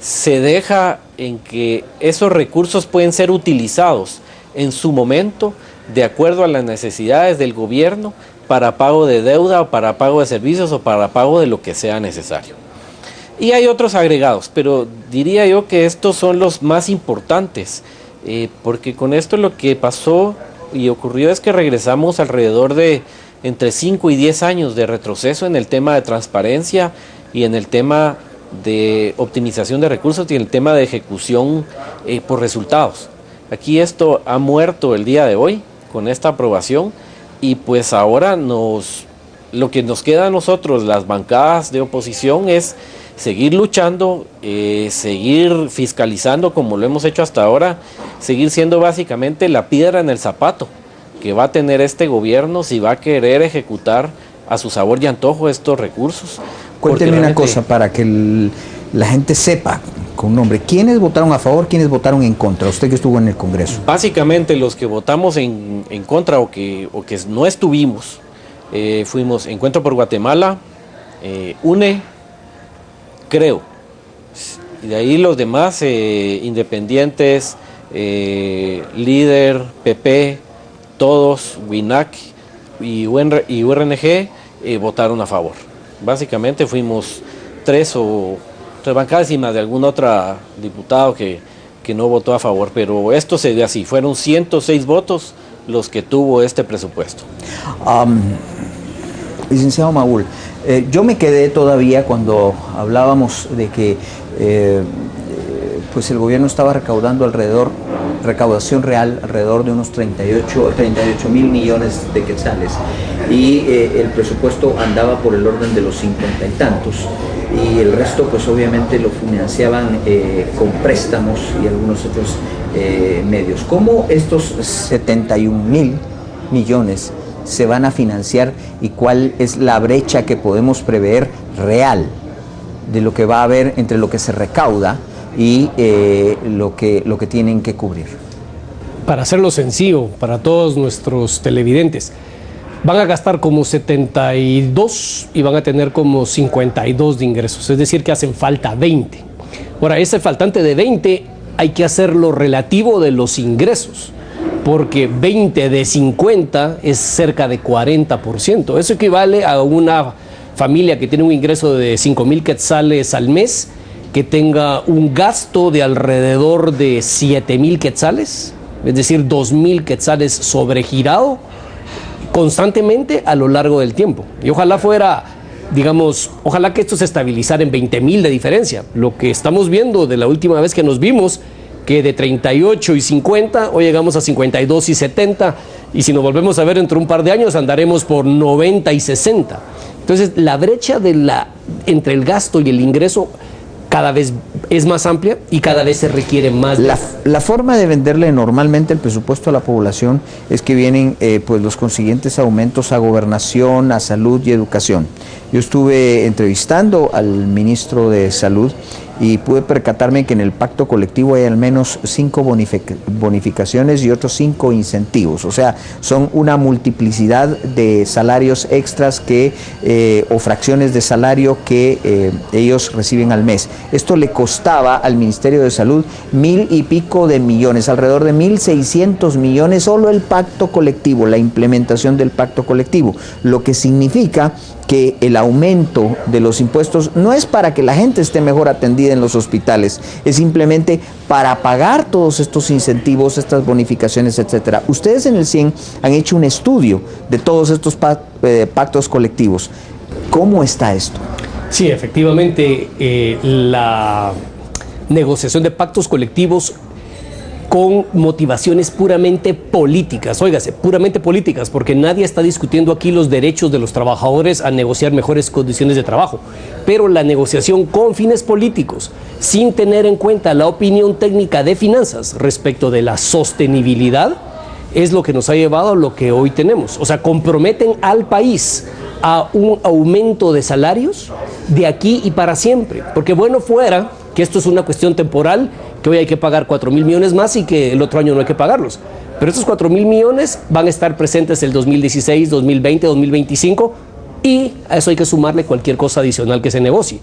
se deja en que esos recursos pueden ser utilizados en su momento de acuerdo a las necesidades del gobierno para pago de deuda o para pago de servicios o para pago de lo que sea necesario. Y hay otros agregados, pero diría yo que estos son los más importantes, porque con esto lo que pasó y ocurrió es que regresamos alrededor de entre 5 y 10 años de retroceso en el tema de transparencia y en el tema de optimización de recursos y en el tema de ejecución por resultados. Aquí esto ha muerto el día de hoy con esta aprobación y pues ahora lo que nos queda a nosotros, las bancadas de oposición, es seguir luchando, seguir fiscalizando como lo hemos hecho hasta ahora, seguir siendo básicamente la piedra en el zapato que va a tener este gobierno si va a querer ejecutar a su sabor y antojo estos recursos. Cuénteme una cosa para que la gente sepa con nombre, ¿quiénes votaron a favor, quiénes votaron en contra? Usted que estuvo en el Congreso. Básicamente los que votamos en contra o que no estuvimos, fuimos Encuentro por Guatemala, UNE, creo, y de ahí los demás independientes, Líder, PP, todos, WINAC y URNG votaron a favor. Básicamente fuimos tres bancadas y más de algún otro diputado que no votó a favor, pero esto se dio así, fueron 106 votos los que tuvo este presupuesto. Licenciado Maúl, yo me quedé todavía cuando hablábamos de que pues el gobierno estaba recaudando recaudación real alrededor de unos 38 mil millones de quetzales y el presupuesto andaba por el orden de los 50 y tantos y el resto pues obviamente lo financiaban con préstamos y algunos otros medios. ¿Cómo estos 71 mil millones se van a financiar y cuál es la brecha que podemos prever real de lo que va a haber entre lo que se recauda y lo que tienen que cubrir? Para hacerlo sencillo para todos nuestros televidentes, van a gastar como 72 y van a tener como 52 de ingresos, es decir que hacen falta 20. Ahora, ese faltante de 20 hay que hacerlo relativo de los ingresos, porque 20 de 50 es cerca de 40%. Eso equivale a una familia que tiene un ingreso de 5,000 quetzales al mes, que tenga un gasto de alrededor de 7,000 quetzales, es decir, 2,000 quetzales sobregirado constantemente a lo largo del tiempo. Y ojalá fuera, digamos, ojalá que esto se estabilizara en 20,000 de diferencia. Lo que estamos viendo de la última vez que nos vimos, que de 38 y 50, hoy llegamos a 52 y 70, y si nos volvemos a ver dentro de un par de años andaremos por 90 y 60. Entonces, la brecha entre el gasto y el ingreso cada vez es más amplia y cada vez se requiere más. La forma de venderle normalmente el presupuesto a la población es que vienen pues los consiguientes aumentos a gobernación, a salud y educación. Yo estuve entrevistando al ministro de Salud y pude percatarme que en el pacto colectivo hay al menos 5 bonificaciones y otros 5 incentivos, o sea, son una multiplicidad de salarios extras o fracciones de salario que ellos reciben al mes. Esto le costaba al Ministerio de Salud 1,000 y pico de millones, alrededor de 1,600 millones solo el pacto colectivo, la implementación del pacto colectivo, lo que significa que el aumento de los impuestos no es para que la gente esté mejor atendida en los hospitales, es simplemente para pagar todos estos incentivos, estas bonificaciones, etcétera. Ustedes en el CIEN han hecho un estudio de todos estos pactos colectivos. ¿Cómo está esto? Sí, efectivamente, la negociación de pactos colectivos con motivaciones puramente políticas, óigase, puramente políticas, porque nadie está discutiendo aquí los derechos de los trabajadores a negociar mejores condiciones de trabajo, pero la negociación con fines políticos, sin tener en cuenta la opinión técnica de finanzas respecto de la sostenibilidad, es lo que nos ha llevado a lo que hoy tenemos. O sea, comprometen al país a un aumento de salarios de aquí y para siempre, porque bueno fuera que esto es una cuestión temporal, que hoy hay que pagar 4,000 millones más y que el otro año no hay que pagarlos. Pero estos 4,000 millones van a estar presentes el 2016, 2020, 2025 y a eso hay que sumarle cualquier cosa adicional que se negocie.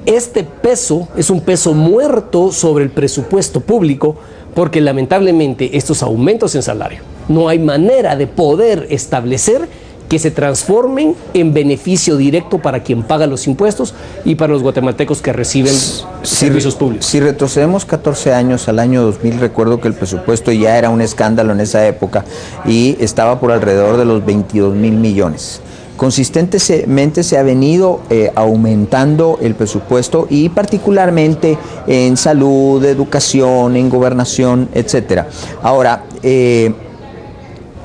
Este peso es un peso muerto sobre el presupuesto público porque lamentablemente estos aumentos en salario no hay manera de poder establecer que se transformen en beneficio directo para quien paga los impuestos y para los guatemaltecos que reciben servicios públicos. Si retrocedemos 14 años al año 2000, recuerdo que el presupuesto ya era un escándalo en esa época y estaba por alrededor de los 22.000 millones. Consistentemente se ha venido aumentando el presupuesto y particularmente en salud, educación, en gobernación, etcétera. Ahora,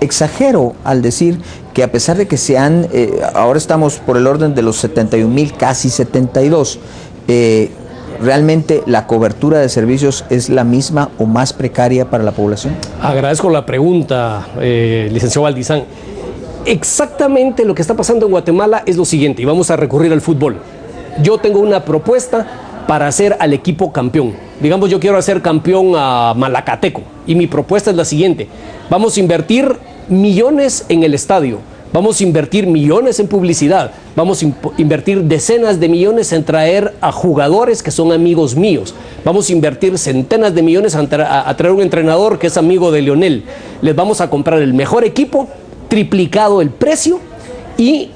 exagero al decir que a pesar de que ahora estamos por el orden de los 71.000, casi 72, ¿realmente la cobertura de servicios es la misma o más precaria para la población? Agradezco la pregunta, licenciado Valdizán. Exactamente lo que está pasando en Guatemala es lo siguiente, y vamos a recurrir al fútbol. Yo tengo una propuesta para hacer al equipo campeón. Digamos, yo quiero hacer campeón a Malacateco, y mi propuesta es la siguiente. Vamos a invertir millones en el estadio, vamos a invertir millones en publicidad, vamos a invertir decenas de millones en traer a jugadores que son amigos míos, vamos a invertir centenas de millones a traer un entrenador que es amigo de Lionel, les vamos a comprar el mejor equipo, triplicado el precio, y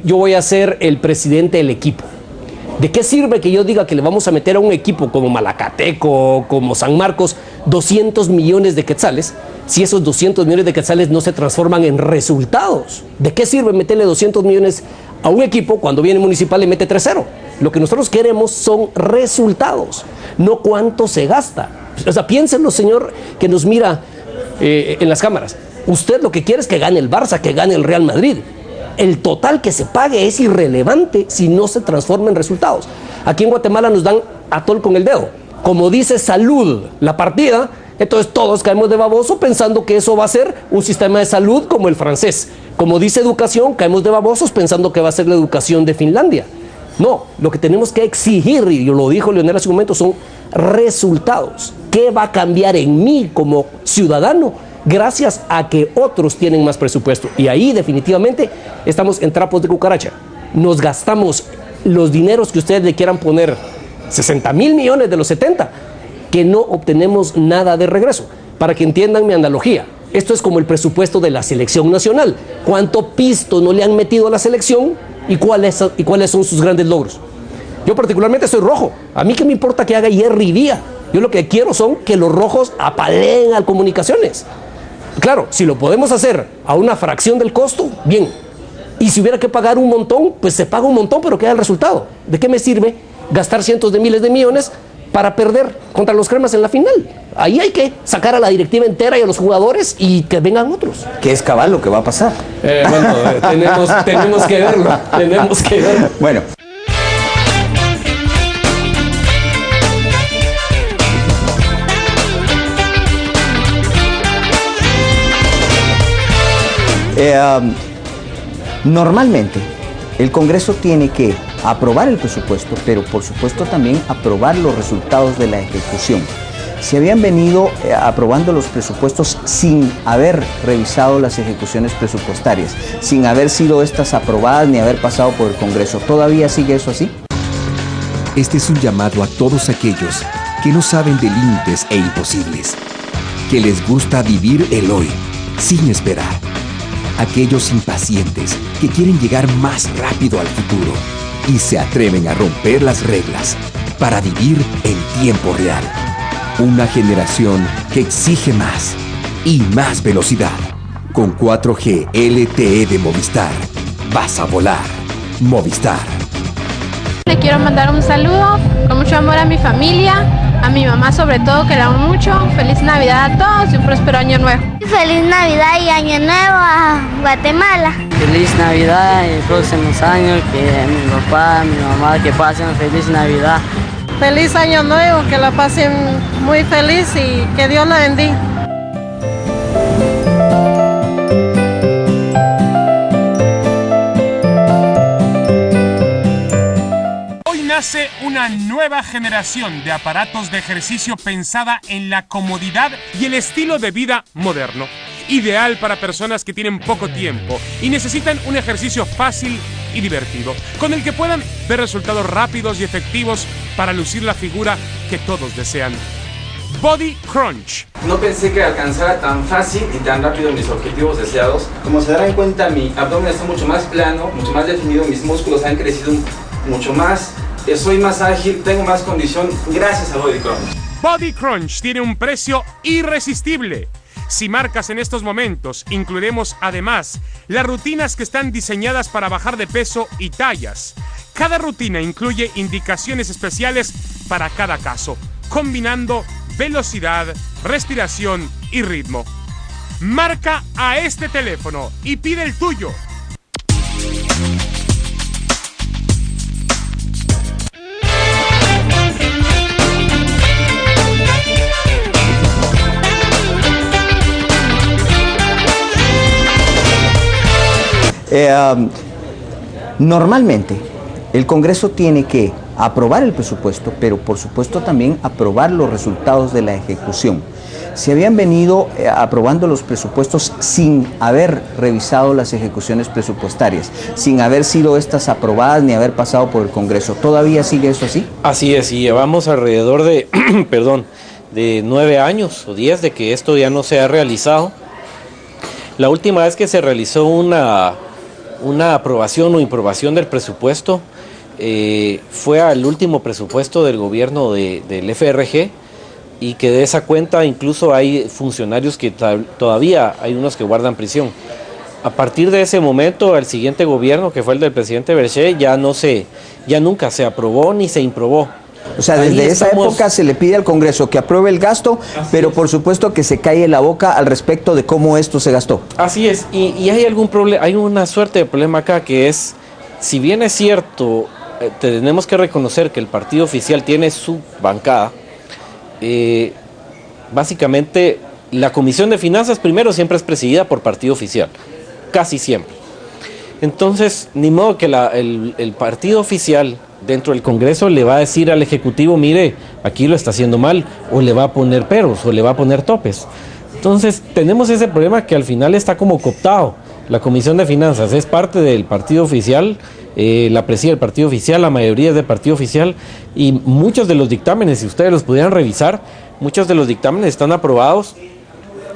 yo voy a ser el presidente del equipo. ¿De qué sirve que yo diga que le vamos a meter a un equipo como Malacateco, como San Marcos, 200 millones de quetzales, si esos 200 millones de quetzales no se transforman en resultados? ¿De qué sirve meterle 200 millones a un equipo cuando viene Municipal y mete 3-0? Lo que nosotros queremos son resultados, no cuánto se gasta. O sea, piénsenlo, señor, que nos mira en las cámaras. Usted lo que quiere es que gane el Barça, que gane el Real Madrid. El total que se pague es irrelevante si no se transforma en resultados. Aquí en Guatemala nos dan atol con el dedo. Como dice salud la partida, entonces todos caemos de baboso pensando que eso va a ser un sistema de salud como el francés. Como dice educación, caemos de babosos pensando que va a ser la educación de Finlandia. No, lo que tenemos que exigir, y lo dijo Lionel hace un momento, son resultados. ¿Qué va a cambiar en mí como ciudadano gracias a que otros tienen más presupuesto? Y ahí definitivamente estamos en trapos de cucaracha. Nos gastamos los dineros que ustedes le quieran poner, 60.000 millones de los 70, que no obtenemos nada de regreso. Para que entiendan mi analogía, esto es como el presupuesto de la selección nacional. ¿Cuánto pisto no le han metido a la selección y cuáles son sus grandes logros? Yo particularmente soy rojo. A mí qué me importa que haga Jerry Vía. Yo lo que quiero son que los rojos apaleen a Comunicaciones. Claro, si lo podemos hacer a una fracción del costo, bien. Y si hubiera que pagar un montón, pues se paga un montón, pero queda el resultado. ¿De qué me sirve gastar cientos de miles de millones para perder contra los cremas en la final? Ahí hay que sacar a la directiva entera y a los jugadores y que vengan otros. Que es cabal lo que va a pasar. Tenemos que verlo. Tenemos que verlo. Bueno. Normalmente el Congreso tiene que aprobar el presupuesto, pero por supuesto también aprobar los resultados de la ejecución. Se habían venido aprobando los presupuestos sin haber revisado las ejecuciones presupuestarias, sin haber sido estas aprobadas ni haber pasado por el Congreso. ¿Todavía sigue eso así? Este es un llamado a todos aquellos que no saben de límites e imposibles, que les gusta vivir el hoy, sin esperar. Aquellos impacientes que quieren llegar más rápido al futuro y se atreven a romper las reglas para vivir en tiempo real. Una generación que exige más y más velocidad. Con 4G LTE de Movistar, vas a volar. Movistar. Le quiero mandar un saludo con mucho amor a mi familia, a mi mamá sobre todo, que la amo mucho. Feliz Navidad a todos y un próspero año nuevo. Feliz Navidad y Año Nuevo a Guatemala. Feliz Navidad y próximos años, que mi papá, mi mamá, que pasen feliz Navidad. Feliz Año Nuevo, que la pasen muy feliz y que Dios la bendiga. Hoy nace una nueva generación de aparatos de ejercicio pensada en la comodidad y el estilo de vida moderno. Ideal para personas que tienen poco tiempo y necesitan un ejercicio fácil y divertido, con el que puedan ver resultados rápidos y efectivos para lucir la figura que todos desean. Body Crunch. No pensé que alcanzara tan fácil y tan rápido mis objetivos deseados. Como se darán cuenta, mi abdomen está mucho más plano, mucho más definido, mis músculos han crecido mucho más, soy más ágil, tengo más condición gracias a Body Crunch. Body Crunch tiene un precio irresistible. Si marcas en estos momentos, incluiremos además las rutinas que están diseñadas para bajar de peso y tallas. Cada rutina incluye indicaciones especiales para cada caso, combinando velocidad, respiración y ritmo. Marca a este teléfono y pide el tuyo. Normalmente el Congreso tiene que aprobar el presupuesto, pero por supuesto también aprobar los resultados de la ejecución. Se habían venido aprobando los presupuestos sin haber revisado las ejecuciones presupuestarias, sin haber sido estas aprobadas ni haber pasado por el Congreso. ¿Todavía sigue eso así? Así es, y llevamos alrededor de, de 9 años o 10 de que esto ya no se ha realizado. La última vez que se realizó una aprobación o improbación del presupuesto fue al último presupuesto del gobierno del FRG, y que de esa cuenta incluso hay funcionarios que todavía hay unos que guardan prisión. A partir de ese momento, el siguiente gobierno, que fue el del presidente Berché, ya nunca se aprobó ni se improbó. O sea, desde esa época se le pide al Congreso que apruebe el gasto, pero por supuesto que se calle la boca al respecto de cómo esto se gastó. Así es, y hay algún problema, hay una suerte de problema acá, que es, si bien es cierto, tenemos que reconocer que el partido oficial tiene su bancada, básicamente la Comisión de Finanzas primero siempre es presidida por partido oficial, casi siempre. Entonces, ni modo que el partido oficial dentro del Congreso le va a decir al Ejecutivo, mire, aquí lo está haciendo mal, o le va a poner peros, o le va a poner topes. Entonces, tenemos ese problema que al final está como cooptado. La Comisión de Finanzas es parte del partido oficial, la preside el partido oficial, la mayoría es del partido oficial, y muchos de los dictámenes, si ustedes los pudieran revisar, muchos de los dictámenes están aprobados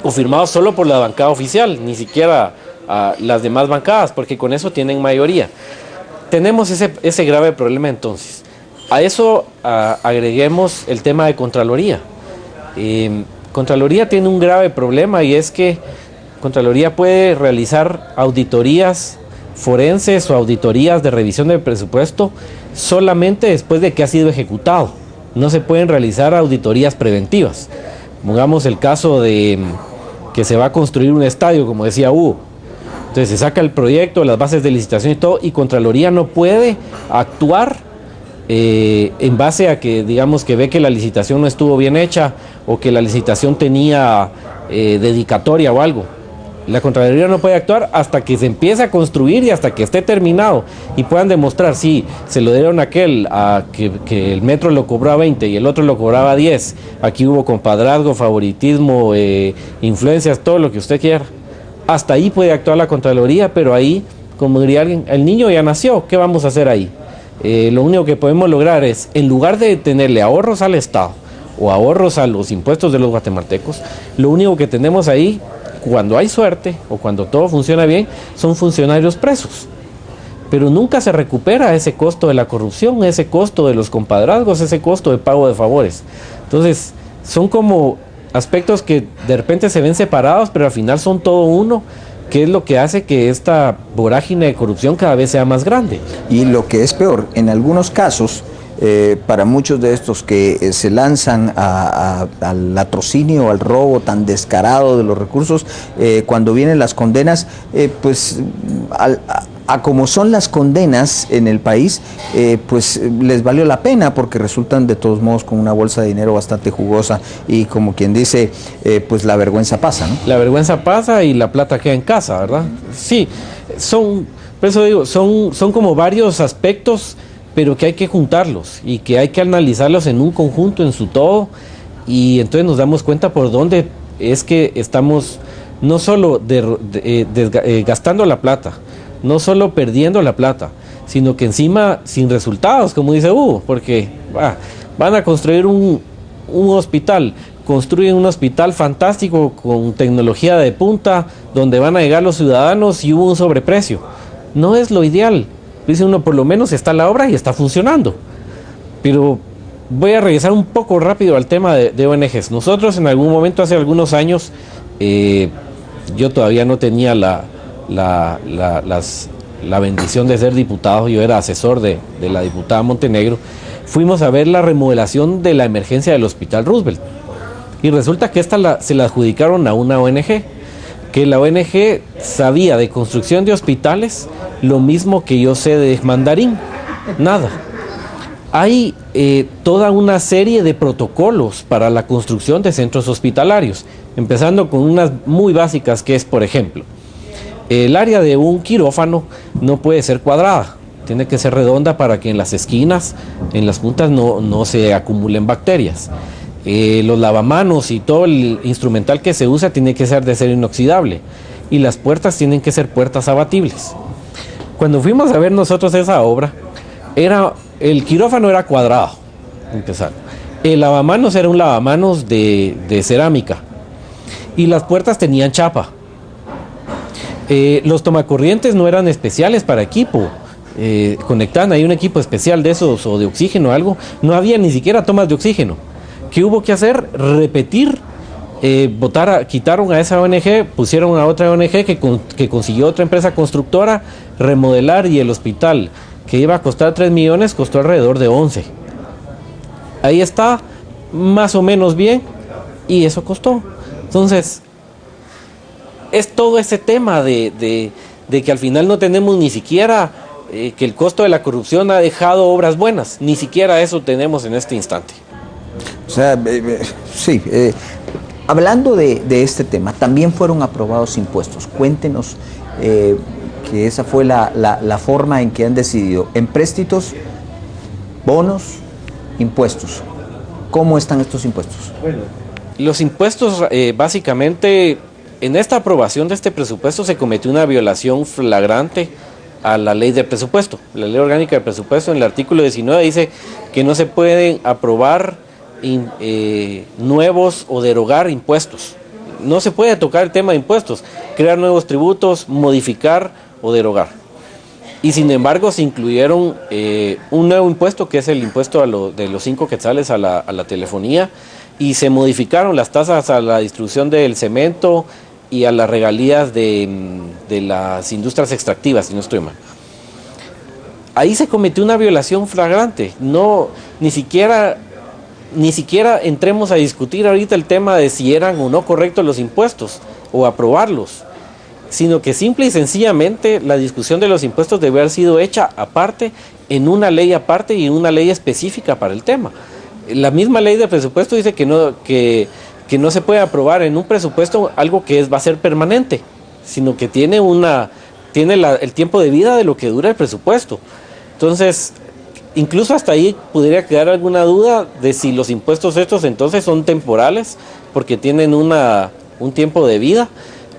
o firmados solo por la bancada oficial, ni siquiera las demás bancadas, porque con eso tienen mayoría. Tenemos ese grave problema entonces. A eso agreguemos el tema de Contraloría. Contraloría tiene un grave problema, y es que Contraloría puede realizar auditorías forenses o auditorías de revisión del presupuesto solamente después de que ha sido ejecutado. No se pueden realizar auditorías preventivas. Pongamos el caso de que se va a construir un estadio, como decía Hugo. Entonces se saca el proyecto, las bases de licitación y todo, y Contraloría no puede actuar en base a que, digamos, que ve que la licitación no estuvo bien hecha o que la licitación tenía dedicatoria o algo. La Contraloría no puede actuar hasta que se empiece a construir y hasta que esté terminado y puedan demostrar si se lo dieron a que el metro lo cobró a 20 y el otro lo cobraba a 10. Aquí hubo compadrazgo, favoritismo, influencias, todo lo que usted quiera. Hasta ahí puede actuar la Contraloría, pero ahí, como diría alguien, el niño ya nació, ¿qué vamos a hacer ahí? Lo único que podemos lograr es, en lugar de tenerle ahorros al Estado o ahorros a los impuestos de los guatemaltecos, lo único que tenemos ahí, cuando hay suerte o cuando todo funciona bien, son funcionarios presos. Pero nunca se recupera ese costo de la corrupción, ese costo de los compadrazgos, ese costo de pago de favores. Entonces, son como aspectos que de repente se ven separados, pero al final son todo uno, que es lo que hace que esta vorágine de corrupción cada vez sea más grande. Y lo que es peor, en algunos casos, para muchos de estos que se lanzan al latrocinio, al robo tan descarado de los recursos, cuando vienen las condenas, pues a como son las condenas en el país, pues les valió la pena, porque resultan de todos modos con una bolsa de dinero bastante jugosa, y como quien dice, pues la vergüenza pasa, ¿no? La vergüenza pasa y la plata queda en casa, ¿verdad? Sí, por eso digo, son como varios aspectos, pero que hay que juntarlos y que hay que analizarlos en un conjunto, en su todo, y entonces nos damos cuenta por dónde es que estamos no solo gastando la plata, no solo perdiendo la plata, sino que encima sin resultados, como dice Hugo, porque van a construir un hospital, construyen un hospital fantástico con tecnología de punta, donde van a llegar los ciudadanos y hubo un sobreprecio. No es lo ideal. Dice uno, por lo menos está la obra y está funcionando. Pero voy a regresar un poco rápido al tema de ONGs. Nosotros en algún momento, hace algunos años, yo todavía no tenía la bendición de ser diputado, yo era asesor de la diputada Montenegro. Fuimos a ver la remodelación de la emergencia del Hospital Roosevelt. Y resulta que se la adjudicaron a una ONG, que la ONG sabía de construcción de hospitales lo mismo que yo sé de mandarín, nada. Hay toda una serie de protocolos para la construcción de centros hospitalarios, empezando con unas muy básicas que es, por ejemplo, el área de un quirófano no puede ser cuadrada, tiene que ser redonda para que en las esquinas, en las puntas no se acumulen bacterias. Los lavamanos y todo el instrumental que se usa tiene que ser de acero inoxidable y las puertas tienen que ser puertas abatibles. Cuando fuimos a ver nosotros esa obra, el quirófano era cuadrado, empezando. El lavamanos era un lavamanos de cerámica y las puertas tenían chapa. Los tomacorrientes no eran especiales para equipo, conectaban ahí un equipo especial de esos o de oxígeno o algo, no había ni siquiera tomas de oxígeno. ¿Qué hubo que hacer? Repetir, quitaron a esa ONG, pusieron a otra ONG que consiguió otra empresa constructora, remodelar, y el hospital que iba a costar 3 millones costó alrededor de 11. Ahí está, más o menos bien, y eso costó. Entonces, es todo ese tema de que al final no tenemos ni siquiera que el costo de la corrupción ha dejado obras buenas, ni siquiera eso tenemos en este instante. O sea, sí, hablando de este tema, también fueron aprobados impuestos. Cuéntenos que esa fue la forma en que han decidido. Empréstitos, bonos, impuestos. ¿Cómo están estos impuestos? Bueno, los impuestos, básicamente, en esta aprobación de este presupuesto se cometió una violación flagrante a la ley de presupuesto. La ley orgánica de presupuesto, en el artículo 19, dice que no se pueden aprobar nuevos o derogar impuestos. No se puede tocar el tema de impuestos, crear nuevos tributos, modificar o derogar. Y sin embargo se incluyeron un nuevo impuesto, que es el impuesto de los 5 quetzales a la telefonía, y se modificaron las tasas a la distribución del cemento y a las regalías de las industrias extractivas, si no estoy mal. Ahí se cometió una violación flagrante. Ni siquiera entremos a discutir ahorita el tema de si eran o no correctos los impuestos o aprobarlos, sino que simple y sencillamente la discusión de los impuestos debe haber sido hecha aparte, en una ley aparte y en una ley específica para el tema. La misma ley de presupuesto dice que no se puede aprobar en un presupuesto algo que va a ser permanente, sino que tiene el tiempo de vida de lo que dura el presupuesto. Entonces, incluso hasta ahí podría quedar alguna duda de si los impuestos estos entonces son temporales, porque tienen un tiempo de vida,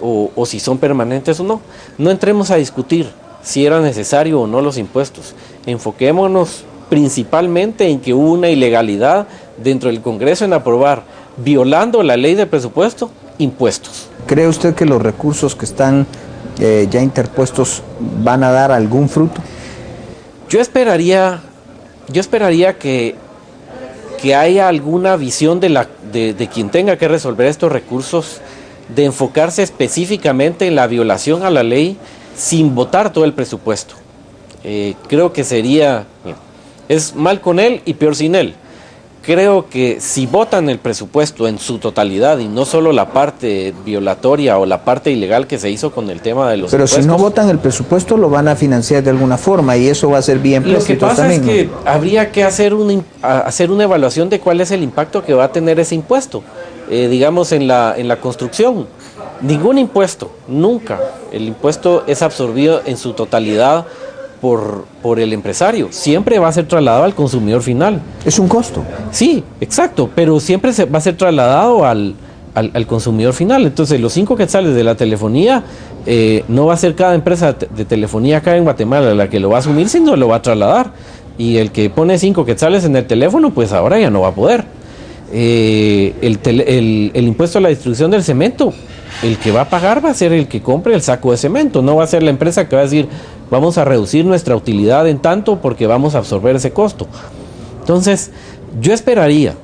o si son permanentes o no. No entremos a discutir si era necesario o no los impuestos. Enfoquémonos principalmente en que hubo una ilegalidad dentro del Congreso en aprobar, violando la ley de presupuesto, impuestos. ¿Cree usted que los recursos que están ya interpuestos van a dar algún fruto? Yo esperaría que haya alguna visión de quien tenga que resolver estos recursos, de enfocarse específicamente en la violación a la ley sin votar todo el presupuesto. Creo que es mal con él y peor sin él. Creo que si votan el presupuesto en su totalidad y no solo la parte violatoria o la parte ilegal que se hizo con el tema de los impuestos. Pero si no votan el presupuesto lo van a financiar de alguna forma y eso va a ser bien préstitos. Lo que pasa también, es que habría que hacer una evaluación de cuál es el impacto que va a tener ese impuesto. Digamos en la construcción, ningún impuesto, nunca el impuesto es absorbido en su totalidad por el empresario, siempre va a ser trasladado al consumidor final. Es un costo. Sí, exacto, pero siempre va a ser trasladado al consumidor final. Entonces los 5 quetzales de la telefonía no va a ser cada empresa de telefonía acá en Guatemala la que lo va a asumir, sino lo va a trasladar. Y el que pone 5 quetzales en el teléfono, pues ahora ya no va a poder. El impuesto a la distribución del cemento, el que va a pagar va a ser el que compre el saco de cemento, no va a ser la empresa que va a decir vamos a reducir nuestra utilidad en tanto porque vamos a absorber ese costo. Entonces yo esperaría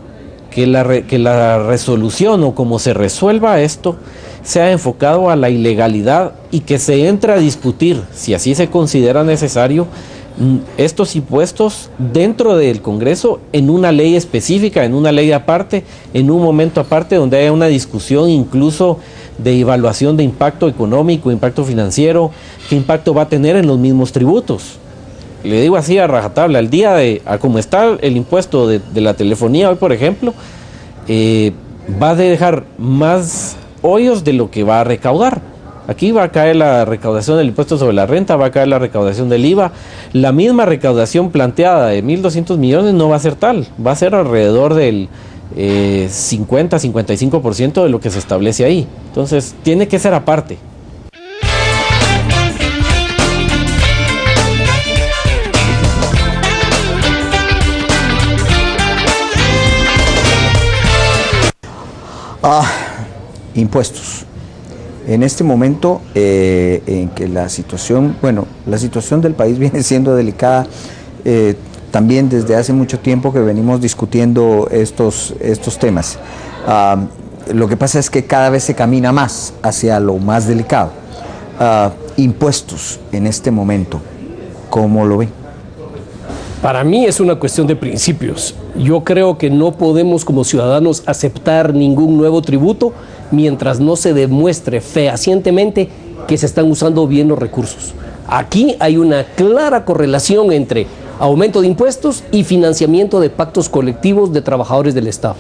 que la resolución o como se resuelva esto sea enfocado a la ilegalidad y que se entre a discutir, si así se considera necesario, estos impuestos dentro del Congreso en una ley específica, en una ley aparte, en un momento aparte donde haya una discusión incluso de evaluación de impacto económico, impacto financiero, qué impacto va a tener en los mismos tributos. Le digo así a rajatabla, al día a como está el impuesto de la telefonía hoy, por ejemplo, va a dejar más hoyos de lo que va a recaudar. Aquí va a caer la recaudación del impuesto sobre la renta, va a caer la recaudación del IVA. La misma recaudación planteada de 1.200 millones no va a ser tal, va a ser alrededor del 50-55% de lo que se establece ahí. Entonces, tiene que ser aparte. Impuestos. En este momento en que la situación del país viene siendo delicada, también desde hace mucho tiempo que venimos discutiendo estos temas. Lo que pasa es que cada vez se camina más hacia lo más delicado. Impuestos en este momento, ¿cómo lo ven? Para mí es una cuestión de principios. Yo creo que no podemos como ciudadanos aceptar ningún nuevo tributo mientras no se demuestre fehacientemente que se están usando bien los recursos. Aquí hay una clara correlación entre aumento de impuestos y financiamiento de pactos colectivos de trabajadores del Estado.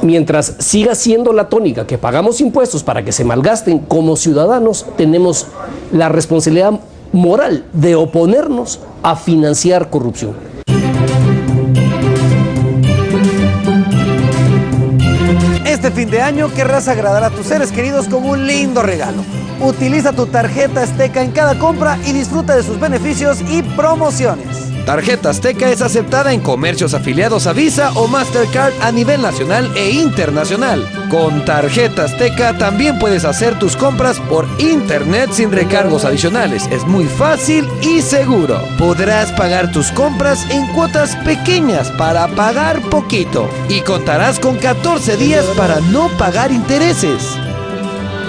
Mientras siga siendo la tónica que pagamos impuestos para que se malgasten, como ciudadanos tenemos la responsabilidad moral de oponernos a financiar corrupción. Este fin de año querrás agradar a tus seres queridos con un lindo regalo. Utiliza tu tarjeta Azteca en cada compra y disfruta de sus beneficios y promociones. Tarjeta Azteca es aceptada en comercios afiliados a Visa o Mastercard a nivel nacional e internacional. Con Tarjeta Azteca también puedes hacer tus compras por internet sin recargos adicionales. Es muy fácil y seguro. Podrás pagar tus compras en cuotas pequeñas para pagar poquito. Y contarás con 14 días para no pagar intereses.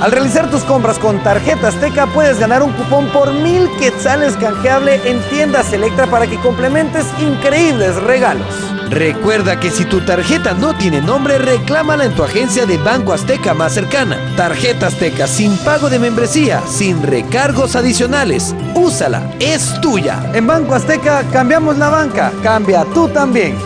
Al realizar tus compras con Tarjeta Azteca puedes ganar un cupón por 1000 quetzales canjeable en tiendas Electra para que complementes increíbles regalos. Recuerda que si tu tarjeta no tiene nombre, reclámala en tu agencia de Banco Azteca más cercana. Tarjeta Azteca sin pago de membresía, sin recargos adicionales. Úsala, es tuya. En Banco Azteca cambiamos la banca, cambia tú también.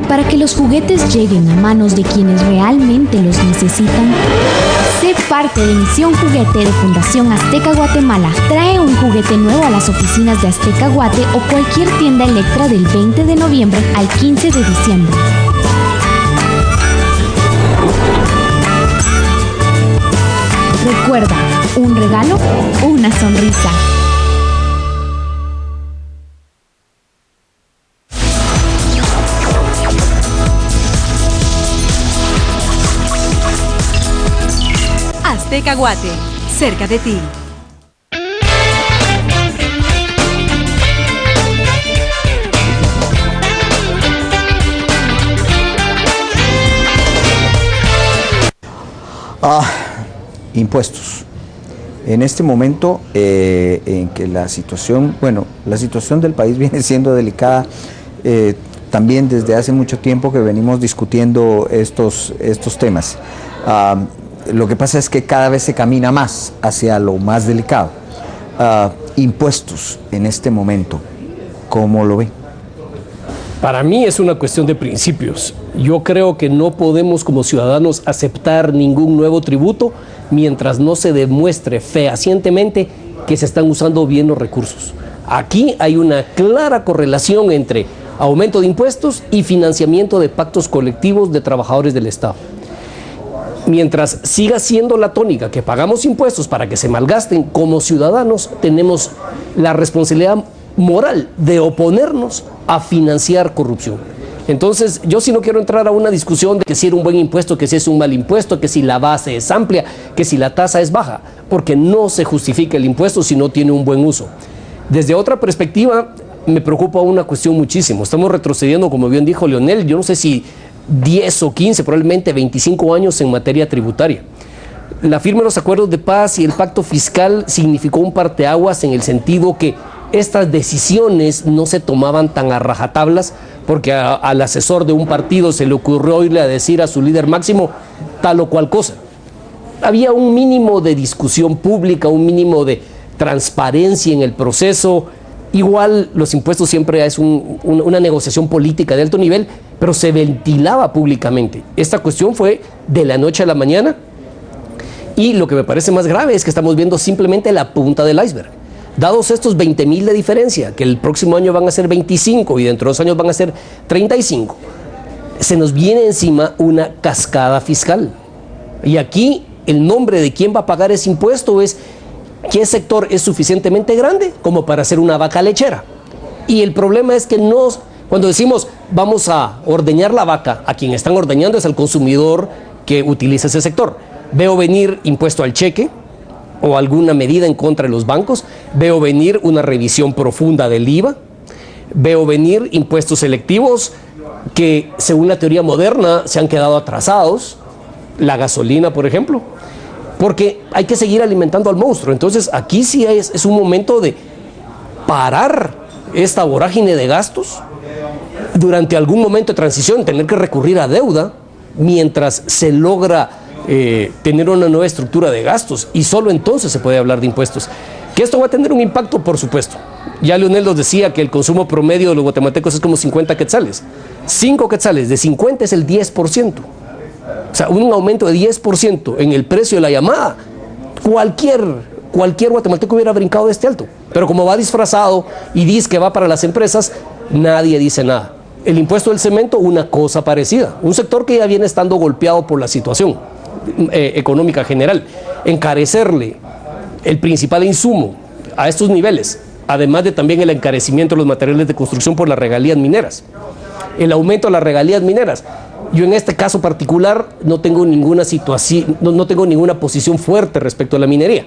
Para que los juguetes lleguen a manos de quienes realmente los necesitan, sé parte de Misión Juguete de Fundación Azteca Guatemala. Trae un juguete nuevo a las oficinas de Azteca Guate o cualquier tienda Electra del 20 de noviembre al 15 de diciembre. Recuerda, un regalo, una sonrisa. Azteca Guate, cerca de ti. Impuestos. En este momento en que la situación del país viene siendo delicada, también desde hace mucho tiempo que venimos discutiendo estos temas. Lo que pasa es que cada vez se camina más hacia lo más delicado. Impuestos en este momento, ¿cómo lo ven? Para mí es una cuestión de principios. Yo creo que no podemos como ciudadanos aceptar ningún nuevo tributo mientras no se demuestre fehacientemente que se están usando bien los recursos. Aquí hay una clara correlación entre aumento de impuestos y financiamiento de pactos colectivos de trabajadores del Estado. Mientras siga siendo la tónica que pagamos impuestos para que se malgasten, como ciudadanos tenemos la responsabilidad moral de oponernos a financiar corrupción. Entonces, yo sí no quiero entrar a una discusión de que si era un buen impuesto, que si es un mal impuesto, que si la base es amplia, que si la tasa es baja, porque no se justifica el impuesto si no tiene un buen uso. Desde otra perspectiva, me preocupa una cuestión muchísimo. Estamos retrocediendo, como bien dijo Leonel, yo no sé si 10 o 15, probablemente 25 años en materia tributaria. La firma de los acuerdos de paz y el pacto fiscal significó un parteaguas en el sentido que estas decisiones no se tomaban tan a rajatablas porque al asesor de un partido se le ocurrió irle a decir a su líder máximo tal o cual cosa. Había un mínimo de discusión pública, un mínimo de transparencia en el proceso. Igual los impuestos siempre es una negociación política de alto nivel, pero se ventilaba públicamente. Esta cuestión fue de la noche a la mañana y lo que me parece más grave es que estamos viendo simplemente la punta del iceberg. Dados estos 20,000 de diferencia, que el próximo año van a ser 25 y dentro de 2 años van a ser 35, se nos viene encima una cascada fiscal. Y aquí el nombre de quién va a pagar ese impuesto es qué sector es suficientemente grande como para hacer una vaca lechera. Y el problema es que cuando decimos vamos a ordeñar la vaca, a quien están ordeñando es al consumidor que utiliza ese sector. Veo venir impuesto al cheque o alguna medida en contra de los bancos, veo venir una revisión profunda del IVA, veo venir impuestos selectivos que según la teoría moderna se han quedado atrasados, la gasolina por ejemplo, porque hay que seguir alimentando al monstruo. Entonces aquí sí es un momento de parar esta vorágine de gastos, durante algún momento de transición tener que recurrir a deuda mientras se logra tener una nueva estructura de gastos, y solo entonces se puede hablar de impuestos. Que esto va a tener un impacto, por supuesto. Ya Leonel nos decía que el consumo promedio de los guatemaltecos es como 50 quetzales. 5 quetzales de 50 es el 10%. O sea, un aumento de 10% en el precio de la llamada, cualquier guatemalteco hubiera brincado de este alto. Pero como va disfrazado y dice que va para las empresas, nadie dice nada. El impuesto del cemento, una cosa parecida. Un sector que ya viene estando golpeado por la situación económica general. Encarecerle el principal insumo a estos niveles, además de también el encarecimiento de los materiales de construcción por las regalías mineras, el aumento de las regalías mineras. Yo en este caso particular no tengo ninguna situación, no tengo ninguna posición fuerte respecto a la minería.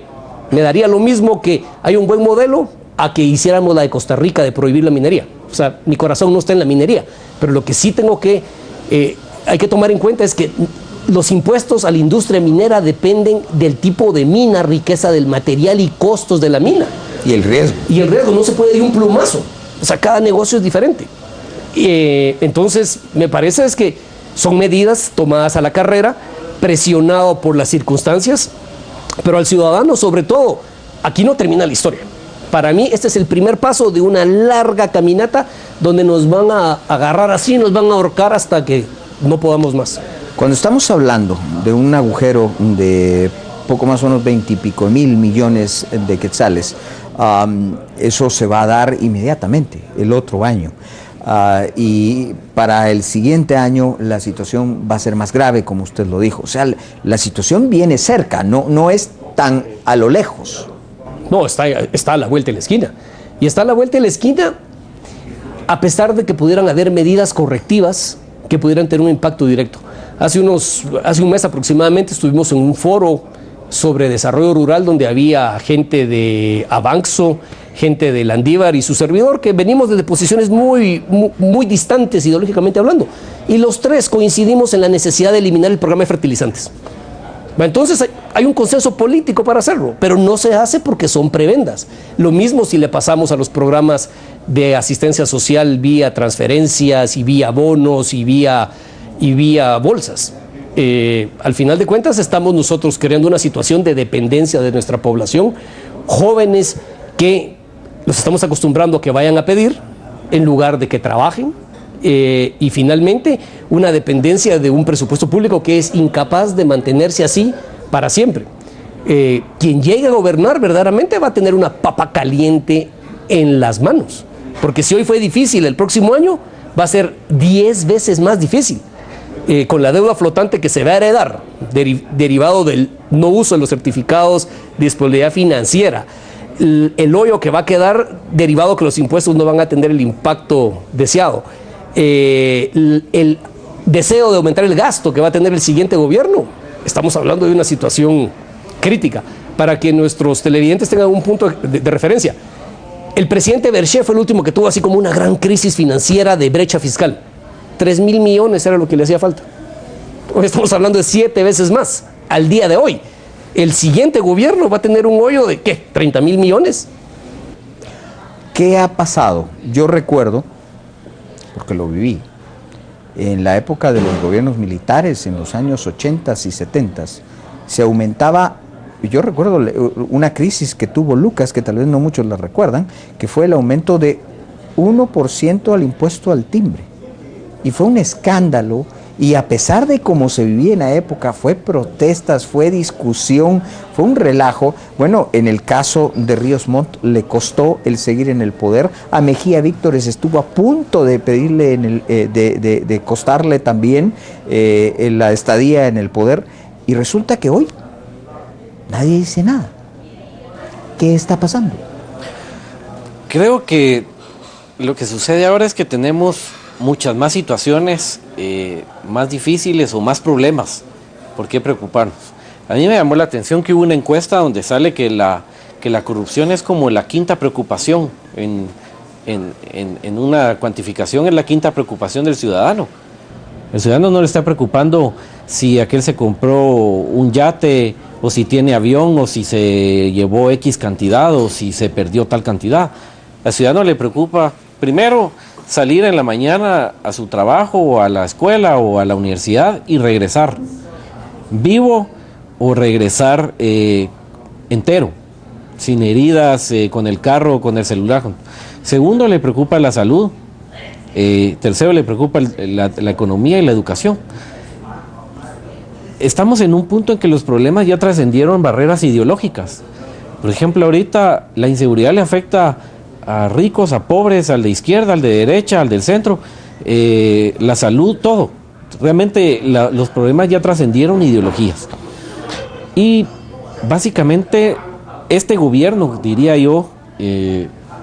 Me daría lo mismo que hay un buen modelo a que hiciéramos la de Costa Rica de prohibir la minería. O sea, mi corazón no está en la minería, pero lo que sí hay que tomar en cuenta es que los impuestos a la industria minera dependen del tipo de mina, riqueza del material y costos de la mina. Y el riesgo. Y el riesgo no se puede ir un plumazo. O sea, cada negocio es diferente. Entonces, me parece es que son medidas tomadas a la carrera, presionado por las circunstancias, pero al ciudadano, sobre todo, aquí no termina la historia. Para mí, este es el primer paso de una larga caminata donde nos van a agarrar así, nos van a ahorcar hasta que no podamos más. Cuando estamos hablando de un agujero de poco más o menos 20 y pico mil millones de quetzales, eso se va a dar inmediatamente el otro año. Y para el siguiente año la situación va a ser más grave, como usted lo dijo. O sea, la situación viene cerca, no es tan a lo lejos. No, está a la vuelta de la esquina. Y está a la vuelta de la esquina a pesar de que pudieran haber medidas correctivas que pudieran tener un impacto directo. Hace un mes aproximadamente estuvimos en un foro sobre desarrollo rural donde había gente de Avanxo, gente de Landívar y su servidor, que venimos desde posiciones muy distantes ideológicamente hablando, y los tres coincidimos en la necesidad de eliminar el programa de fertilizantes. Entonces hay un consenso político para hacerlo, pero no se hace porque son prebendas. Lo mismo si le pasamos a los programas de asistencia social vía transferencias y vía bonos y vía bolsas. Al final de cuentas estamos nosotros creando una situación de dependencia de nuestra población, jóvenes que los estamos acostumbrando a que vayan a pedir en lugar de que trabajen, Y finalmente, una dependencia de un presupuesto público que es incapaz de mantenerse así para siempre. Quien llegue a gobernar verdaderamente va a tener una papa caliente en las manos, porque si hoy fue difícil, el próximo año va a ser 10 veces más difícil, con la deuda flotante que se va a heredar, derivado del no uso de los certificados de disponibilidad financiera, el hoyo que va a quedar derivado que los impuestos no van a tener el impacto deseado, el deseo de aumentar el gasto que va a tener el siguiente gobierno. Estamos hablando de una situación crítica, para que nuestros televidentes tengan un punto de referencia. El presidente Berger fue el último que tuvo así como una gran crisis financiera de brecha fiscal. 3.000 millones era lo que le hacía falta. Hoy estamos hablando de 7 veces más al día de hoy. El siguiente gobierno va a tener un hoyo de ¿qué? 30.000 millones. ¿Qué ha pasado? Yo recuerdo, porque lo viví, en la época de los gobiernos militares, en los años 80s y 70s, se aumentaba. Yo recuerdo una crisis que tuvo Lucas, que tal vez no muchos la recuerdan, que fue el aumento de 1% al impuesto al timbre. Y fue un escándalo, y a pesar de cómo se vivía en la época, fue protestas, fue discusión, fue un relajo. Bueno, en el caso de Ríos Montt le costó el seguir en el poder. A Mejía Víctores estuvo a punto de pedirle, de costarle también la estadía en el poder. Y resulta que hoy nadie dice nada. ¿Qué está pasando? Creo que lo que sucede ahora es que tenemos muchas más situaciones más difíciles o más problemas. ¿Por qué preocuparnos? A mí me llamó la atención que hubo una encuesta donde sale que la corrupción es como la quinta preocupación en una cuantificación, es la quinta preocupación del ciudadano. El ciudadano no le está preocupando si aquel se compró un yate, o si tiene avión, o si se llevó X cantidad, o si se perdió tal cantidad. Al ciudadano le preocupa, primero, salir en la mañana a su trabajo, o a la escuela, o a la universidad, y regresar vivo, o regresar entero, sin heridas, con el carro, con el celular. Segundo, le preocupa la salud. Tercero, le preocupa la economía y la educación. Estamos en un punto en que los problemas ya trascendieron barreras ideológicas. Por ejemplo, ahorita la inseguridad le afecta a ricos, a pobres, al de izquierda, al de derecha, al del centro, la salud, todo. Realmente los problemas ya trascendieron ideologías. Y básicamente este gobierno, diría yo,